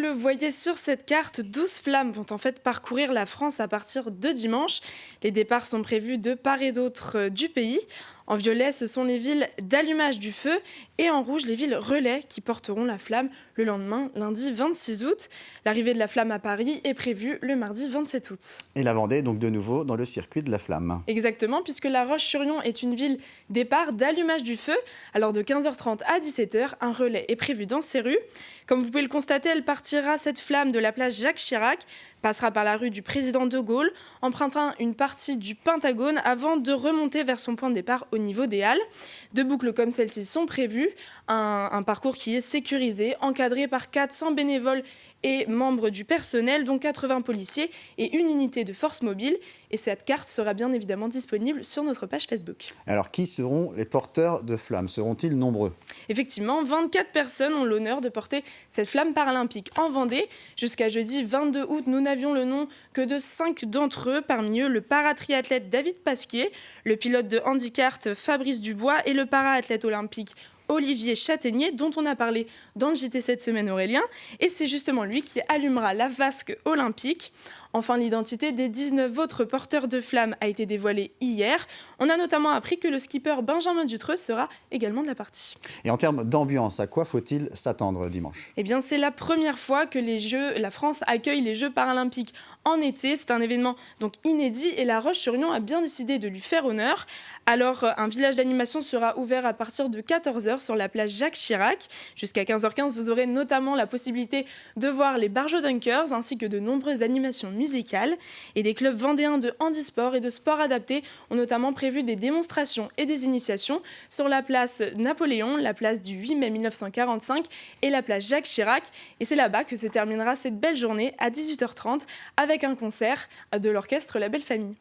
le voyez sur cette carte, 12 flammes vont en fait parcourir la France à partir de dimanche. Les départs sont prévus de part et d'autre du pays. En violet, ce sont les villes d'allumage du feu et en rouge, les villes relais qui porteront la flamme le lendemain, lundi 26 août. L'arrivée de la flamme à Paris est prévue le mardi 27 août. Et la Vendée, donc de nouveau dans le circuit de la flamme. Exactement, puisque La Roche-sur-Yon est une ville départ d'allumage du feu. Alors de 15h30 à 17h, un relais est prévu dans ces rues. Comme vous pouvez le constater, elle partira cette flamme de la place Jacques Chirac, passera par la rue du Président de Gaulle, empruntera une partie du Pentagone avant de remonter vers son point de départ au niveau des Halles. Deux boucles comme celle-ci sont prévues, un parcours qui est sécurisé, encadré par 400 bénévoles et membres du personnel, dont 80 policiers et une unité de force mobile. Et cette carte sera bien évidemment disponible sur notre page Facebook. Alors, qui seront les porteurs de flammes? Seront-ils nombreux? Effectivement, 24 personnes ont l'honneur de porter cette flamme paralympique en Vendée. Jusqu'à jeudi 22 août, nous n'avions le nom que de 5 d'entre eux. Parmi eux, le paratriathlète David Pasquier, le pilote de handicart Fabrice Dubois et le paraathlète olympique Olivier Châtaignier, dont on a parlé dans le JT cette semaine, Aurélien. Et c'est justement lui qui allumera la vasque olympique. Enfin, l'identité des 19 autres porteurs de flammes a été dévoilée hier. On a notamment appris que le skipper Benjamin Dutreux sera également de la partie. Et en termes d'ambiance, à quoi faut-il s'attendre dimanche? Eh bien, c'est la première fois que la France accueille les Jeux paralympiques en été. C'est un événement donc inédit et La Roche-sur-Yon a bien décidé de lui faire honneur. Alors, un village d'animation sera ouvert à partir de 14h sur la place Jacques Chirac. Jusqu'à 15h15, vous aurez notamment la possibilité de voir les Barjots Dunkers ainsi que de nombreuses animations musicales. Et des clubs vendéens de handisport et de sport adapté ont notamment prévu des démonstrations et des initiations sur la place Napoléon, la place du 8 mai 1945 et la place Jacques Chirac. Et c'est là-bas que se terminera cette belle journée à 18h30 avec un concert de l'orchestre La Belle Famille.